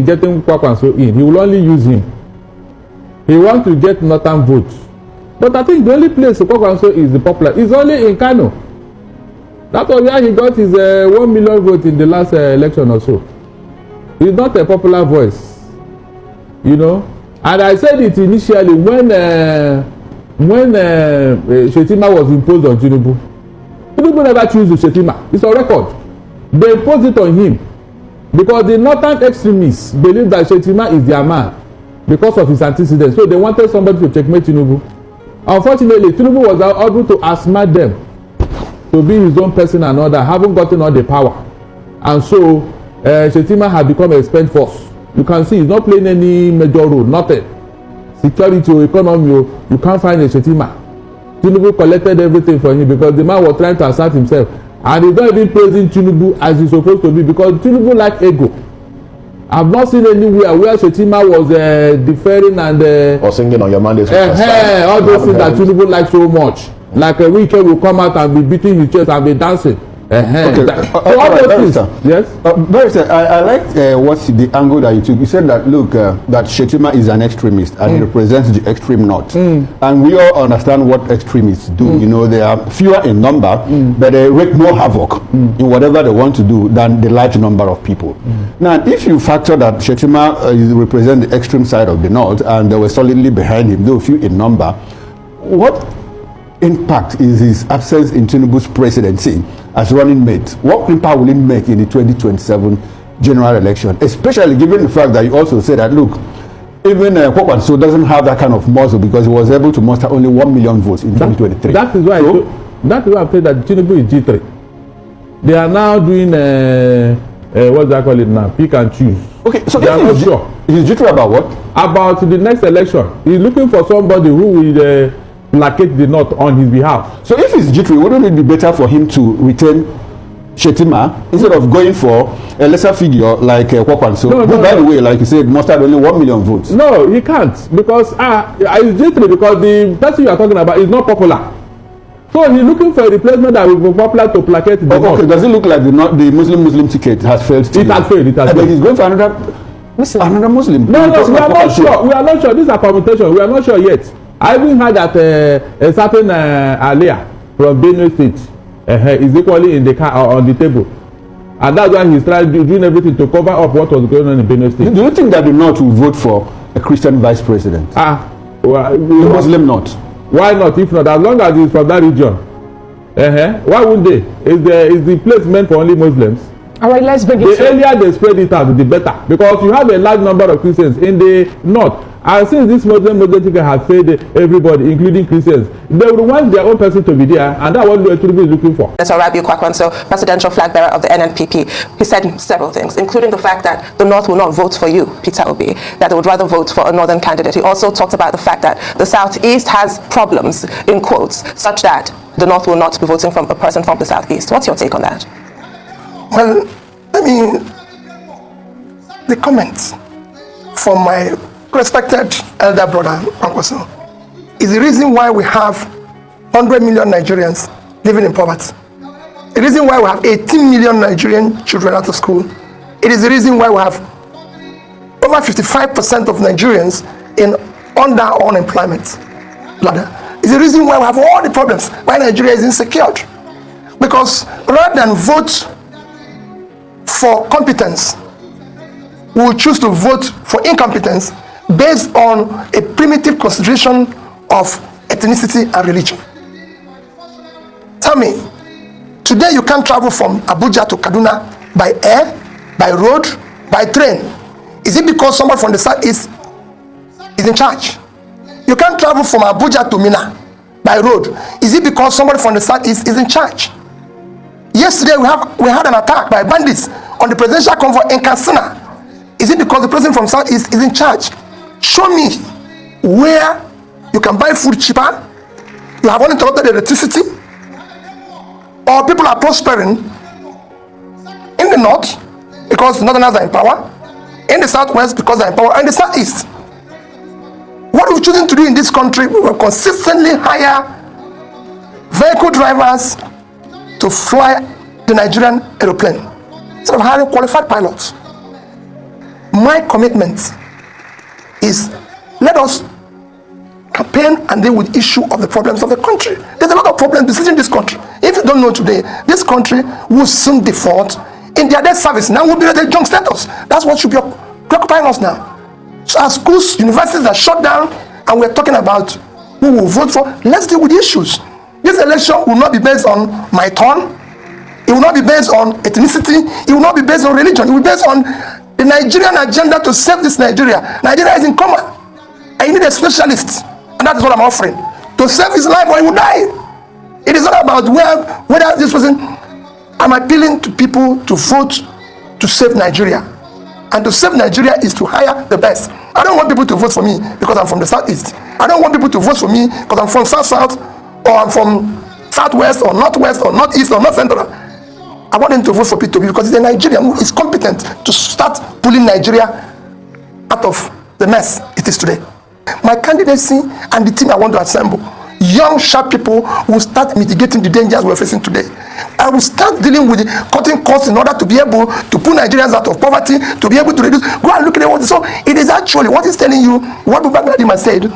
getting Kwakwanso in. He will only use him. He wants to get northern votes. But I think the only place Kwakwanso is the popular is only in Kano. That was where he got his 1 million vote in the last election or so. He's not a popular voice, you know. And I said it initially when Shetima was imposed on Tinubu. Tinubu never chose Shetima. It's on record. They imposed it on him because the northern extremists believe that Shetima is their man because of his antecedents. So they wanted somebody to checkmate Tinubu. Unfortunately, Tinubu was able to outsmart them to be his own person and all that, haven't gotten all the power. And so Shetima had become a spent force. You can see he's not playing any major role, nothing. Security or economy, you can't find a Shetima. Tinubu collected everything from him because the man was trying to assert himself. And he's not even praising Tinubu as he's supposed to be because Tinubu like ego. I've not seen anywhere where Shetima was deferring and or singing on your mandate. All those things that Tinubu likes so much. Like a weekend will come out and be beating his chest and be dancing. Okay. Yes. Barrister, I like what the angle that you took. You said that look, that Shetima is an extremist and he represents the extreme north, and we all understand what extremists do. You know, they are fewer in number, but they wreak more havoc in whatever they want to do than the large number of people. Now, if you factor that Shetima represents the extreme side of the north, and they were solidly behind him, though few in number, what impact is his absence in Tinubu's presidency as running mate? What impact will it make in the 2027 general election, especially given the fact that you also say that look, even Kwakwanso doesn't have that kind of muscle because he was able to muster only 1 million votes in 2023. That is why I say that Tinubu is G3. They are now doing what do I call it now? Pick and choose. Okay, so they are not sure. He's G3 about what? About the next election. He's looking for somebody who will placate the north on his behalf. So if it's G3, wouldn't it be better for him to retain Shetima instead of going for a lesser figure like Kwakwanso, who, by the way, like you said, mustered only 1 million votes? No, he can't because it's G3 because the person you are talking about is not popular. So he's looking for a replacement that will be popular to placate the north. Okay, does it look like the Muslim ticket has failed? It has failed. But he's going for another Muslim. No, we are not sure. We are not sure. These are permutations. We are not sure yet. I even heard that a certain Alia from Benue State is equally in the car on the table, and that's why he's trying doing everything to cover up what was going on in Benue State. Do you think that the North will vote for a Christian vice president? Well, Muslim North. Why not? If not, as long as he's from that region, why wouldn't they? Is the place meant for only Muslims? All right, let's bring it. The earlier they spread it out, the better, because you have a large number of Christians in the north. And since this Muslim ticket has failed everybody, including Christians, they would want their own person to be there, and that's what Tinubu is looking for. Senator Rabiu Kwakwanso, presidential flag bearer of the NNPP, he said several things, including the fact that the North will not vote for you, Peter Obi, that they would rather vote for a northern candidate. He also talked about the fact that the Southeast has problems, in quotes, such that the North will not be voting for a person from the Southeast. What's your take on that? Well, I mean, the comments from my respected elder brother, Kwakwanso, is the reason why we have 100 million Nigerians living in poverty. The reason why we have 18 million Nigerian children out of school. It is the reason why we have over 55% of Nigerians in under unemployment ladder. It's the reason why we have all the problems, why Nigeria is insecure. Because rather than vote for competence, we will choose to vote for incompetence based on a primitive consideration of ethnicity and religion. Tell me, today you can't travel from Abuja to Kaduna by air, by road, by train. Is it because somebody from the southeast is in charge? You can't travel from Abuja to Mina by road. Is it because somebody from the southeast is in charge? Yesterday we had an attack by bandits on the presidential convoy in Katsina. Is it because the president from southeast is in charge? Show me where you can buy food cheaper, you have uninterrupted electricity, or people are prospering in the north because northerners are in power, in the southwest because they are in power, and the southeast. What we're choosing to do in this country, we will consistently hire vehicle drivers to fly the Nigerian aeroplane instead of hiring qualified pilots. my commitment is let us campaign and deal with issue of the problems of the country. There's a lot of problems besieging this country. If you don't know today, this country will soon default in their debt service. Now we'll be at a junk status. That's what should be preoccupying us now. So our schools, universities are shut down, and we're talking about who will vote for. Let's deal with the issues. This election will not be based on my turn. It will not be based on ethnicity. It will not be based on religion. It will be based on the Nigerian agenda to save this Nigeria. Nigeria is in coma. And you need a specialist. And that is what I'm offering. To save his life or he will die. It is not about whether this person. I'm appealing to people to vote to save Nigeria. And to save Nigeria is to hire the best. I don't want people to vote for me because I'm from the southeast. I don't want people to vote for me because I'm from south-south, or I'm from southwest, or northwest, or northeast, or north central. I want them to vote for P2B because he's a Nigerian who is competent to start pulling Nigeria out of the mess it is today. My candidacy and the team I want to assemble, young, sharp people will start mitigating the dangers we're facing today. I will start dealing with cutting costs in order to be able to pull Nigerians out of poverty, to be able to reduce. Go and look at it. So it is actually what he's telling you, what Bubagladima said.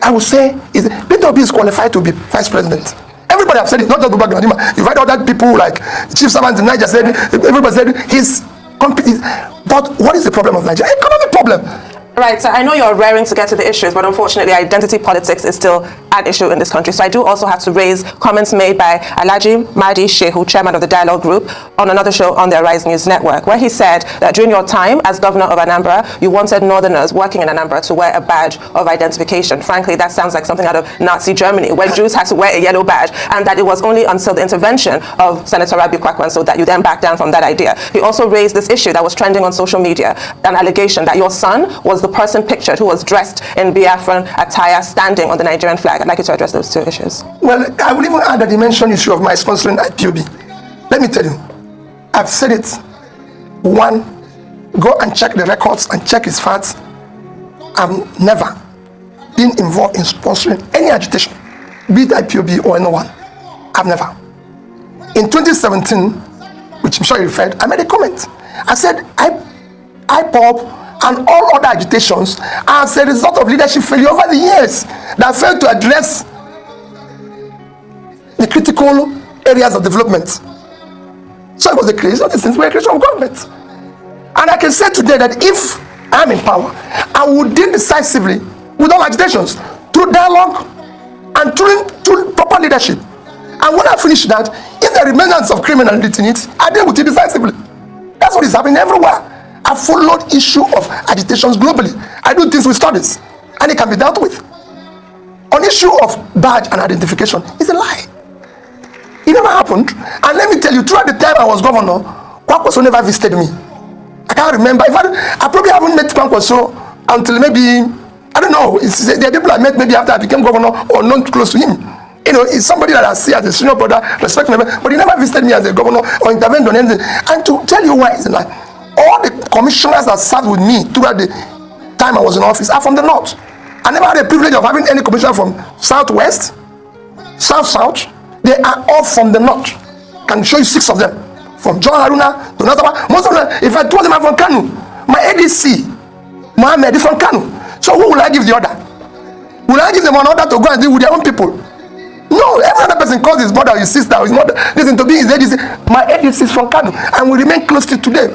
I would say is P2B is qualified to be vice president. Everybody have said it, not just Bubagladima. You've heard other people like Chief Servant in Niger said, everybody said he's competent. But what is the problem of Nigeria? Economic problem. Right, so I know you're raring to get to the issues, but unfortunately identity politics is still an issue in this country. So I do also have to raise comments made by Alhaji Mahdi Shehu, chairman of the Dialogue Group, on another show on the Arise News Network, where he said that during your time as governor of Anambra, you wanted northerners working in Anambra to wear a badge of identification. Frankly, that sounds like something out of Nazi Germany, where Jews had to wear a yellow badge, and that it was only until the intervention of Senator Rabi Kwakwanso that you then backed down from that idea. He also raised this issue that was trending on social media, an allegation that your son was the person pictured who was dressed in Biafran attire standing on the Nigerian flag. I'd like you to address those two issues. Well, I will even add the dimension issue of my sponsoring IPOB. Let me tell you, I've said it. One, go and check the records and check his facts. I've never been involved in sponsoring any agitation, be it IPOB or anyone. I've never. In 2017, which I'm sure you referred, I made a comment. I said, IPOB and all other agitations as a result of leadership failure over the years that failed to address the critical areas of development. So it was the creation of the creation of government. And I can say today that if I'm in power, I will deal decisively with all agitations through dialogue and through proper leadership. And when I finish that, if there are remnants of criminality in it, I deal with it decisively. That's what is happening everywhere. I followed issue of agitations globally. I do things with studies, and it can be dealt with. On issue of badge and identification, it's a lie. It never happened. And let me tell you, throughout the time I was governor, Kwakwanso never visited me. I can't remember. I probably haven't met Kwakwanso until maybe, I don't know, there are people I met maybe after I became governor or not close to him. You know, it's somebody that I see as a senior brother, respect him, but he never visited me as a governor or intervened on anything. And to tell you why, it's a lie. All the commissioners that sat with me throughout the time I was in office are from the north. I never had the privilege of having any commissioner from southwest, south-south. They are all from the north. I can show you 6 of them. From John Haruna to Nataba. Most of them, if I told them I'm from Kanu, my ADC, Mohammed, is from Kanu. So who will I give the order? Will I give them an order to go and deal with their own people? No, every other person calls his mother or his sister or his mother. Listen to be his ADC. My ADC is from Kanu, and we remain close to today.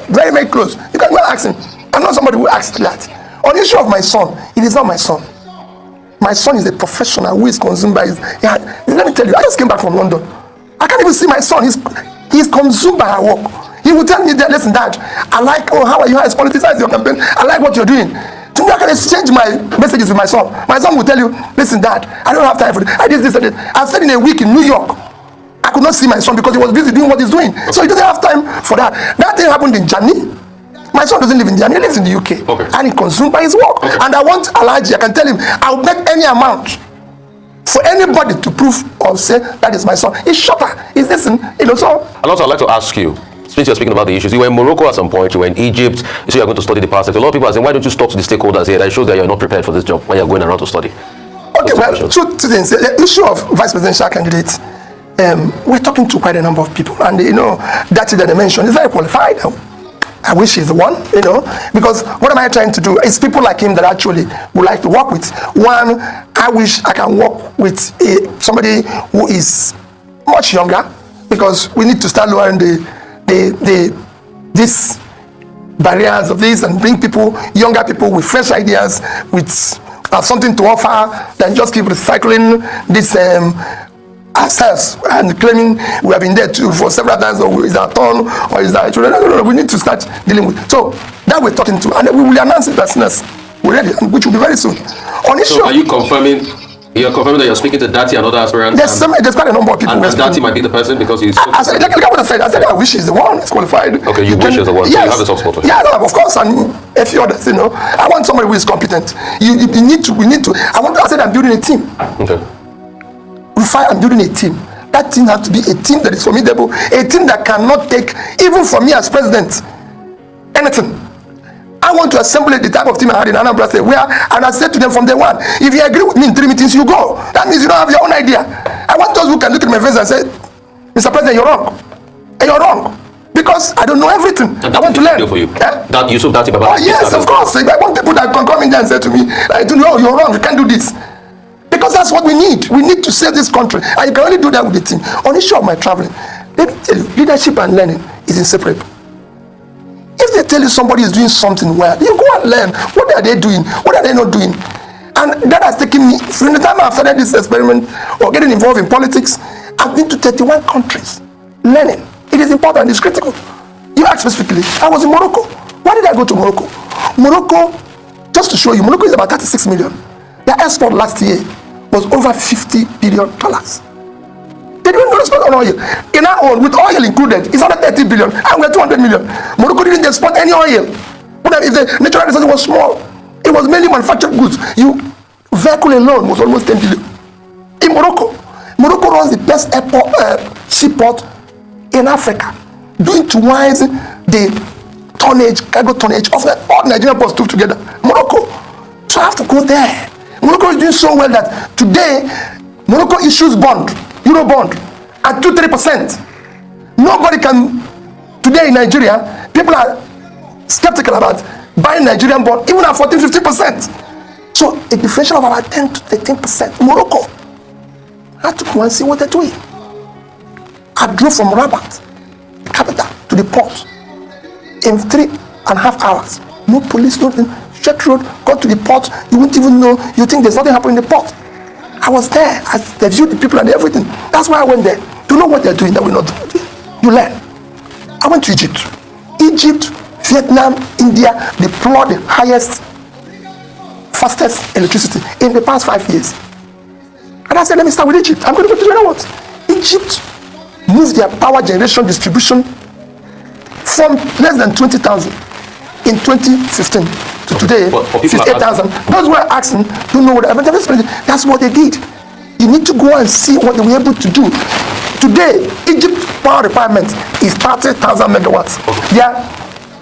Very, very close. You can go and ask him. I'm not somebody who asks that. On the issue of my son, it is not my son. My son is a professional who is consumed by his. Yeah, let me tell you, I just came back from London. I can't even see my son. He's consumed by her work. He will tell me that, listen, Dad, I like, oh, how are you? How is politicized your campaign? I like what you're doing. To me, I can exchange my messages with my son. My son will tell you, listen, Dad, I don't have time for this. I did this and that. I stayed in a week in New York. I could not see my son because he was busy doing what he's doing. Okay. So he doesn't have time for that. That thing happened in Jani. My son doesn't live in Jani, he lives in the UK. Okay. And he's consumed by his work. Okay. And I want Alhaji, I can tell him, I'll bet any amount for anybody to prove or say that is my son. He's shorter. He's listen, you know, so. And also, I'd like to ask you, since you're speaking about the issues, you were in Morocco at some point, you were in Egypt, you say you're going to study the power sector. A lot of people are saying, why don't you talk to the stakeholders here? That shows that you're not prepared for this job when you're going around to study. Okay, well, two things. The issue of vice presidential candidates, we're talking to quite a number of people, and you know, that is the dimension. He's very qualified. I wish he's the one, because what am I trying to do? It's people like him that actually would like to work with. One, I wish I can work with somebody who is much younger, because we need to start lowering these barriers of this and bring younger people with fresh ideas, with something to offer, than just keep recycling this ourselves and claiming we have been there too for several times, or is our turn, or is our children. No, we need to start dealing with. So that we're talking to, and we will announce it as soon as we're ready, which will be very soon. So are you confirming? You're confirming that you're speaking to Dati and other aspirants? There's quite a number of people. And Dati might be the person because he's. I said, look at what I said. I said I wish he's the one. He's qualified. Okay, you wish he's the one. Yes. So you have a soft spot for him. Yeah, no, of course, and a few others. I want somebody who is competent. We need to. I said I'm building a team. Okay. I'm building a team. That team has to be a team that is formidable, a team that cannot take, even from me as president, anything. I want to assemble the type of team I had in Anambra State, and I said to them from day one, if you agree with me in 3 meetings, you go. That means you don't have your own idea. I want those who can look at my face and say, Mr. President, you're wrong. And you're wrong. Because I don't know everything. And I want to learn. For you. Yeah? That Yusuf Dati Baba. Oh, yes, of course. I want people that can come in there and say to me, no, you're wrong, you can't do this. Because that's what we need. We need to save this country. And you can only do that with the team. On the issue of my traveling, let me tell you, leadership and learning is inseparable. If they tell you somebody is doing something well, you go and learn. What are they doing? What are they not doing? And that has taken me, from the time I've started this experiment or getting involved in politics, I've been to 31 countries learning. It is important. It's critical. You asked specifically, I was in Morocco. Why did I go to Morocco? Morocco, just to show you, Morocco is about 36 million. Their export last year was over $50 billion. They didn't export on oil. In our own, with oil included, it's under 30 billion, and we're 200 million. Morocco didn't export any oil. But if the natural resource was small, it was mainly manufactured goods. Vehicle alone was almost 10 billion. In Morocco runs the best seaport in Africa, doing twice the cargo tonnage of all Nigerian ports put together. Morocco. So I have to go there. Morocco is doing so well that today Morocco issues Euro bond at 2-3%. Nobody can today in Nigeria. People are skeptical about buying Nigerian bond even at 14-15%. So a differential of about 10 to 13%. Morocco. I had to go and see what they're doing. I drove from Rabat, the capital, to the port in 3.5 hours. No police, nothing. Straight road, got to the port. You wouldn't even know. You think there's nothing happening in the port. I was there. I viewed the people and everything. That's why I went there to know what they're doing that we're not doing. You learn. I went to Egypt. Egypt, Vietnam, India deploy the highest, fastest electricity in the past 5 years. And I said, let me start with Egypt. I'm going to go to the other ones. Egypt moved their power generation distribution from less than 20,000 in 2015 to today, 58,000. Those who are asking don't know what happened. That's what they did. You need to go and see what they were able to do. Today, Egypt's power requirement is 30,000 megawatts. Their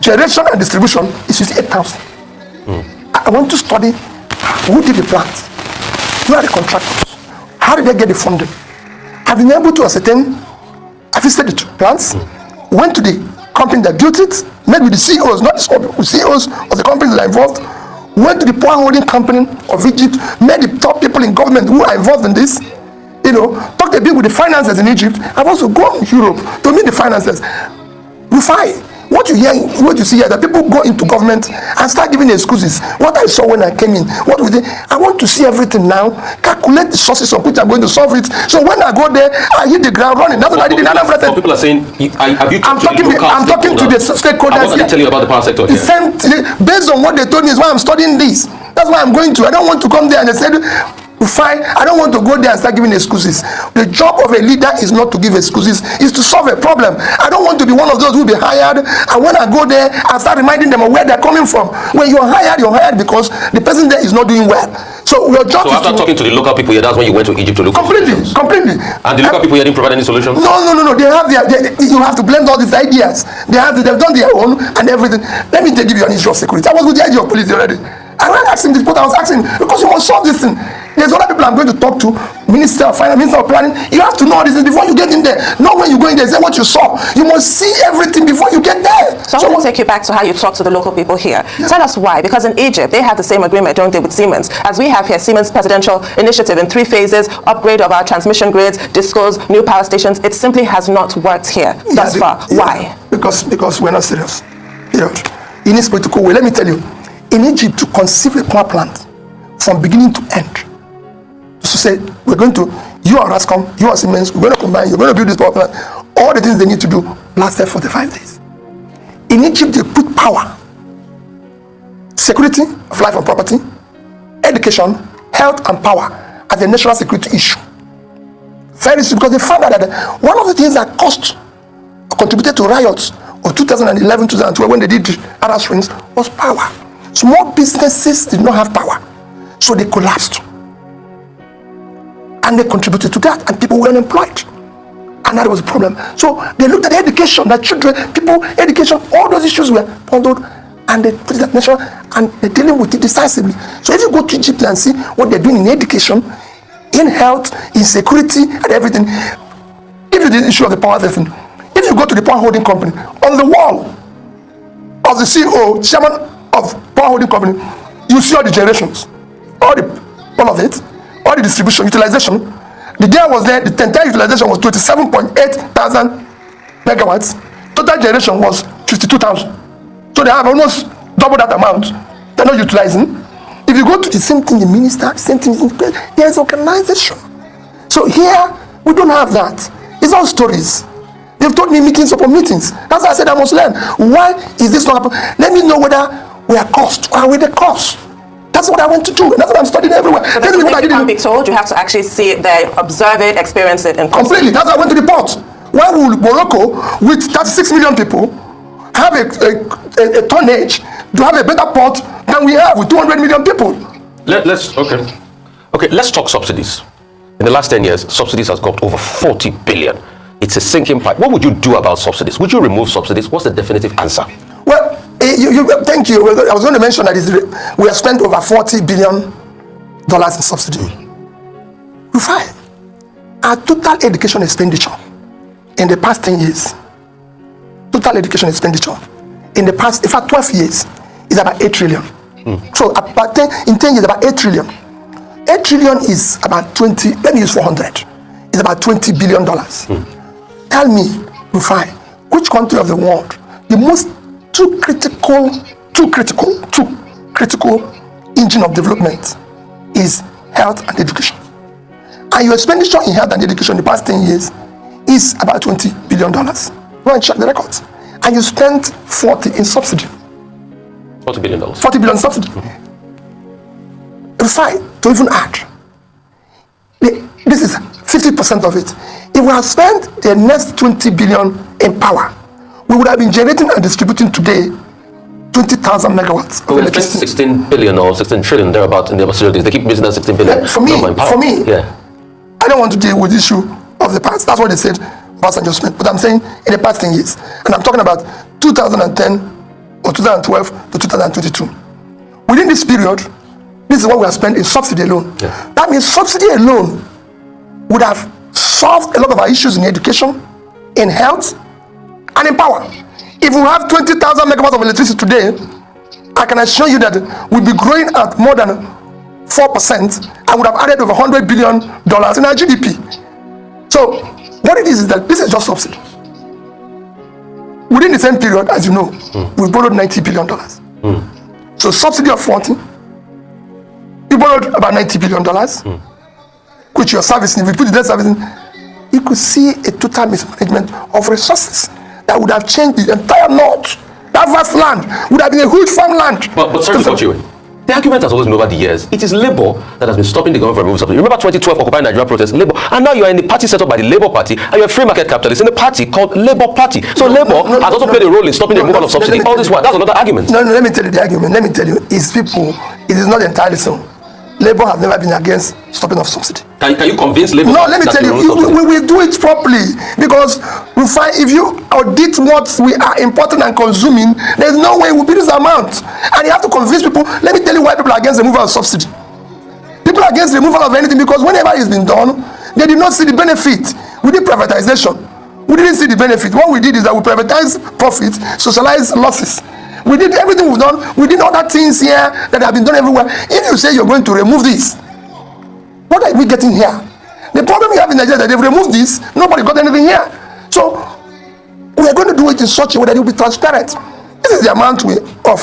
generation and distribution is 58,000. I want to study who did the plans, who are the contractors, how did they get the funding. I've been able to ascertain, I visited the plants, went to the company that built it, met with the CEOs, not the CEOs of the companies that are involved, went to the power holding company of Egypt, met the top people in government who are involved in this, talked a bit with the financiers in Egypt. I've also gone to Europe to meet the financiers. Refine. What you see here, that people go into government and start giving excuses. What I saw when I came in, what we did, I want to see everything now, calculate the sources of which I'm going to solve it. So when I go there, I hit the ground running. That's what I did in Anambra State. People are saying, I'm talking to the stakeholders. What are they telling you about the power sector here? Based on what they told me is why I'm studying this. That's why I'm going to. I don't want to come there and they said, fine, I don't want to go there and start giving excuses. The job of a leader is not to give excuses, it's to solve a problem. I don't want to be one of those who will be hired, and when I go there, I start reminding them of where they're coming from. When you're hired because the person there is not doing well. So your job is after talking to the local people here, that's when you went to Egypt to look completely. And the local people here didn't provide any solutions? No. They have you have to blend all these ideas. They've done their own and everything. Let me give you an issue of security. I was with the idea of police already. And when I asked him this, I was asking, because you must solve this thing. There's other people I'm going to talk to, Minister of Finance, Minister of Planning. You have to know all this before you get in there. Not when you go in there, say what you saw. You must see everything before you get there. So I want to take you back to how you talk to the local people here. Yeah. Tell us why. Because in Egypt, they have the same agreement, don't they, with Siemens, as we have here, Siemens Presidential Initiative in 3 phases, upgrade of our transmission grids, discos, new power stations. It simply has not worked here thus far. Why? Because we're not serious. Period. In this political way, let me tell you, in Egypt, to conceive a power plant from beginning to end, to say, we're going to, you are Rascom, you are Siemens, we're going to combine, you're going to build this power plant, all the things they need to do lasted 45 days. In Egypt, they put power, security of life and property, education, health and power as a national security issue. Very soon, because they found out that one of the things that contributed to riots of 2011, 2012, when they did Arab Springs, was power. Small businesses did not have power, so they collapsed. And they contributed to that, and people were unemployed. And that was a problem. So they looked at education, that children, people, education, all those issues were bundled, and they put it at national, and they're dealing with it decisively. So if you go to Egypt and see what they're doing in education, in health, in security, and everything, if you did the issue of the power thing, if you go to the power holding company, on the wall of the CEO, chairman of power holding company, you see all the generations, all of it, all the distribution, utilization. The day I was there, the entire utilization was 27.8 thousand megawatts. Total generation was 52,000. So they have almost double that amount. They're not utilizing. If you go to the same thing, the minister, same thing, there's organization. So here, we don't have that. It's all stories. They've told me meetings upon meetings. That's why I said I must learn. Why is this not happening? Let me know whether we are cost or are we the cost. That's what I want to do, and that's what I'm studying everywhere. So that's what you can't be told. You have to actually see it there, observe it, experience it, and completely. That's why I went to the port. Why would Morocco, with 36 million people, have a tonnage to have a better port than we have with 200 million people? Let's talk subsidies. In the last 10 years, subsidies has got over 40 billion. It's a sinking pipe. What would you do about subsidies? Would you remove subsidies? What's the definitive answer? Well, thank you. I was going to mention that we have spent over $40 billion in subsidy. Fine. Our total education expenditure in the past 10 years, total education expenditure in the past, in fact, 12 years, is about 8 trillion. So in 10 years, about 8 trillion. 8 trillion is about 20, let me use 400. It's about $20 billion. Tell me, Rufai, which country of the world, the most two critical engine of development is health and education. And your expenditure in health and education in the past 10 years is about $20 billion. Go and check the records. And you spent 40 in subsidy. $40 billion. $40 billion subsidy. Rufai, to even add, this is 50% of it. If we had spent the next 20 billion in power, we would have been generating and distributing today 20,000 megawatts of electricity. 16 billion or 16 trillion thereabout in the facilities. They keep using that 16 billion. For me, I don't want to deal with the issue of the past. That's what they said past adjustment. But I'm saying in the past 10 years, and I'm talking about 2010 or 2012 to 2022. Within this period, this is what we have spent in subsidy alone. Yeah. That means subsidy alone would have solved a lot of our issues in education, in health, and in power. If we have 20,000 megawatts of electricity today, I can assure you that we'll be growing at more than 4% and would have added over $100 billion in our GDP. So what it is that this is just subsidy. Within the same period, as you know, we borrowed $90 billion. So subsidy of 40, you borrowed about $90 billion, which you're servicing. If you put the debt servicing, you could see a total mismanagement of resources that would have changed the entire north. That vast land would have been a huge farmland. But sorry to cut you in. The argument has always been over the years. It is Labour that has been stopping the government from removing subsidy. Remember 2012 Occupy Nigeria protest, Labour, and now you are in the party set up by the Labour Party, and you're a free market capitalist in a party called Labour Party. So Labour has also played a role in stopping the removal of subsidy. All this while, that's another argument. No, let me tell you the argument. Let me tell you, it's people. It is not entirely so. Labour has never been against stopping of subsidy. Can you convince Labour? No, let me tell you, we will do it properly, because we find if you audit what we are importing and consuming, there's no way we'll be this amount. And you have to convince people. Let me tell you why people are against the removal of subsidy. People People are against removal of anything because whenever it's been done, they did not see the benefit. We did privatization. We didn't see the benefit. What we did is that we privatized profits, socialized losses. We did everything we've done. We did other things here that have been done everywhere. If you say you're going to remove this, what are we getting here? The problem we have in Nigeria is that they've removed this, nobody got anything here. So we are going to do it in such a way that it will be transparent. This is the amount of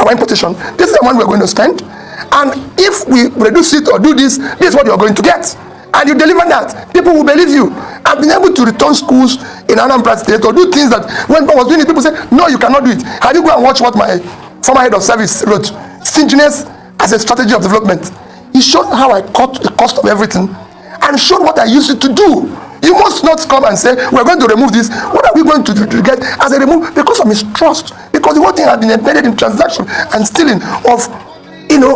our importation. This is the amount we're going to spend. And if we reduce it or do this, this is what you're going to get. And you deliver that, people will believe you. I've been able to return schools in Anambra State or do things that when I was doing it, people say, no, you cannot do it. Had you go and watch what my former head of service wrote, Stinginess as a strategy of development. He showed how I cut the cost of everything and showed what I used it to do. You must not come and say, we're going to remove this. What are we going to do to get as a remove? Because of mistrust. Because the whole thing has been embedded in transaction and stealing of,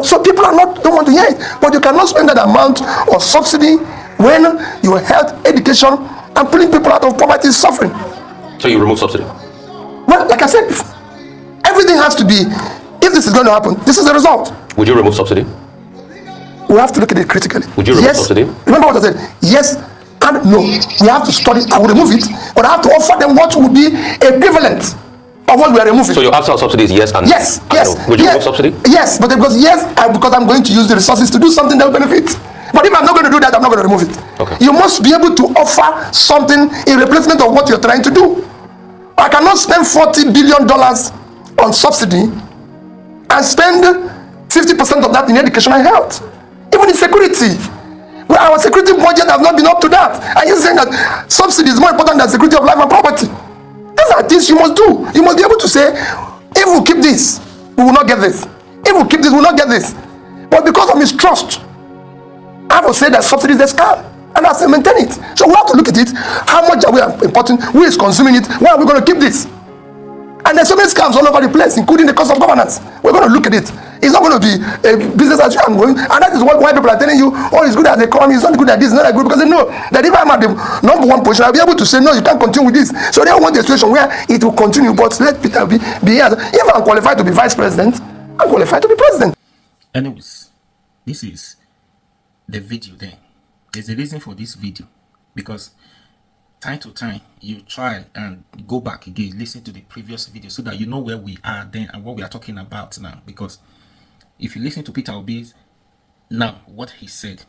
so people don't want to hear it. But you cannot spend that amount of subsidy when your health, education, and pulling people out of poverty is suffering. So you remove subsidy? Well, like I said, everything has to be, if this is going to happen, this is the result. Would you remove subsidy? We have to look at it critically. Would you remove subsidy? Remember what I said? Yes and no. We have to study. I will remove it, but I have to offer them what would be equivalent of what we are removing. So your answer on subsidy is yes and yes. no. Would you remove subsidy? Yes, but because because I'm going to use the resources to do something that will benefit. But if I'm not going to do that, I'm not going to remove it. Okay. You must be able to offer something in replacement of what you're trying to do. I cannot spend $40 billion on subsidy and spend 50% of that in education and health. Even in security. Well, our security budget has not been up to that. And you're saying that subsidy is more important than security of life and property. These are things you must do. You must be able to say, if we keep this, we will not get this. If we keep this, we will not get this. But because of mistrust, I will say that subsidy is a scam. And I still maintain it. So we have to look at it. How much are we importing? Who is consuming it? Where are we going to keep this? And there's so many scams all over the place, including the cost of governance. We're going to look at it. It's not going to be a business as usual. And that is why people are telling you, oh, it's good at the economy, it's not good at this, it's not that good. Because they know that if I'm at the number one position, I'll be able to say, no, you can't continue with this. So they want a situation where it will continue, but let Peter be here. If I'm qualified to be vice president, I'm qualified to be president. Anyways, this is the video there. There's a reason for this video, because time to time you try and go back again, listen to the previous video so that you know where we are then and what we are talking about now. Because if you listen to Peter Obi's now, what he said,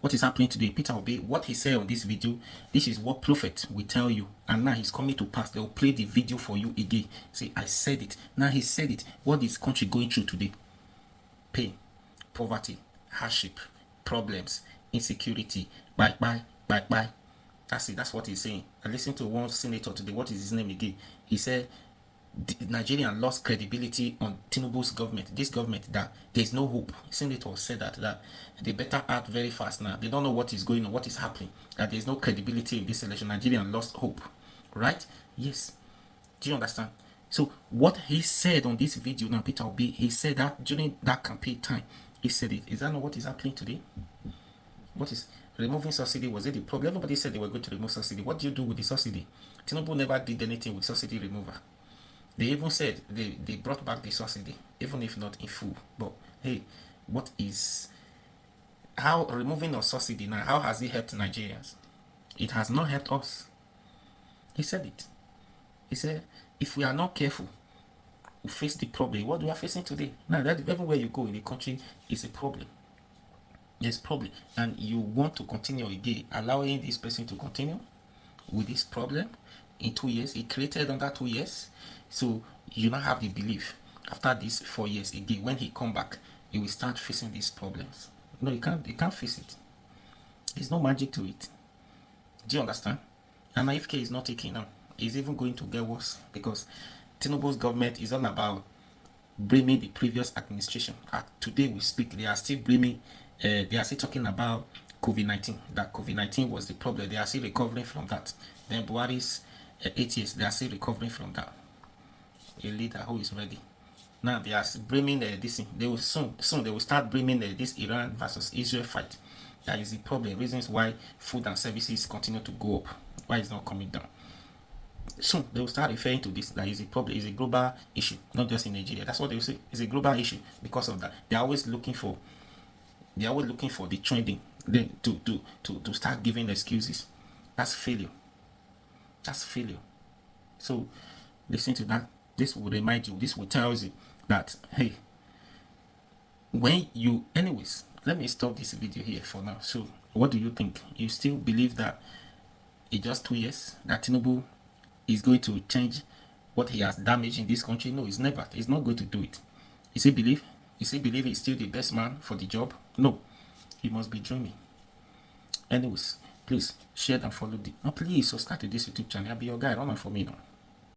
what is happening today, Peter Obi, what he said on this video, this is what prophet will tell you, and now he's coming to pass. They'll play the video for you again. Say, I said it. Now he said it. What is country going through today? Pain, poverty, hardship, problems, insecurity, bye. That's it. That's what he's saying. I listened to one senator today. What is his name again? He said Nigeria lost credibility on Tinubu's government. This government, that there's no hope. Senator said that they better act very fast now. They don't know what is going on, what is happening. That there's no credibility in this election. Nigeria lost hope. Right? Yes. Do you understand? So what he said on this video now, Peter Obi, he said that during that campaign time, he said it. Is that not what is happening today? What is removing subsidy? Was it the problem? Everybody said they were going to remove subsidy. What do you do with the subsidy? Tinubu never did anything with subsidy removal. They even said they brought back the subsidy, even if not in full. But hey, what is how removing of subsidy now? How has it helped Nigerians? It has not helped us. He said it. He said, if we are not careful, we face the problem. What we are facing today now, that everywhere you go in the country is a problem. There's problem, and you want to continue again, allowing this person to continue with this problem in 2 years. He created under 2 years, so you now have the belief after these 4 years again, when he come back, he will start facing these problems. No, you can't face it. There's no magic to it. Do you understand? And IFK is not taking now. It's even going to get worse, because Tinubu's government is all about blaming the previous administration. Today we speak, they are still blaming. They are still talking about COVID-19, that COVID-19 was the problem. They are still recovering from that. Then Buhari's 8 years, they are still recovering from that. A leader who is ready. Now they are blaming this thing. They will soon they will start blaming this Iran versus Israel fight. That is the problem. Reasons why food and services continue to go up. Why it's not coming down. Soon they will start referring to this. That is a problem. It's a global issue, not just in Nigeria. That's what they will say. It's a global issue because of that. They are always looking for They're always looking for the trending, then to start giving excuses. That's failure. That's failure. So listen to that. This will remind you, this will tell you that, hey, when you, anyways, let me stop this video here for now. So what do you think? You still believe that in just 2 years that Tinubu is going to change what he has damaged in this country? No, he's never. He's not going to do it. Is he believe? Is he believe he's still the best man for the job? No, he must be dreaming. Anyways, please share and follow the. Oh, please subscribe to this YouTube channel. I'll be your guy. Run on for me now.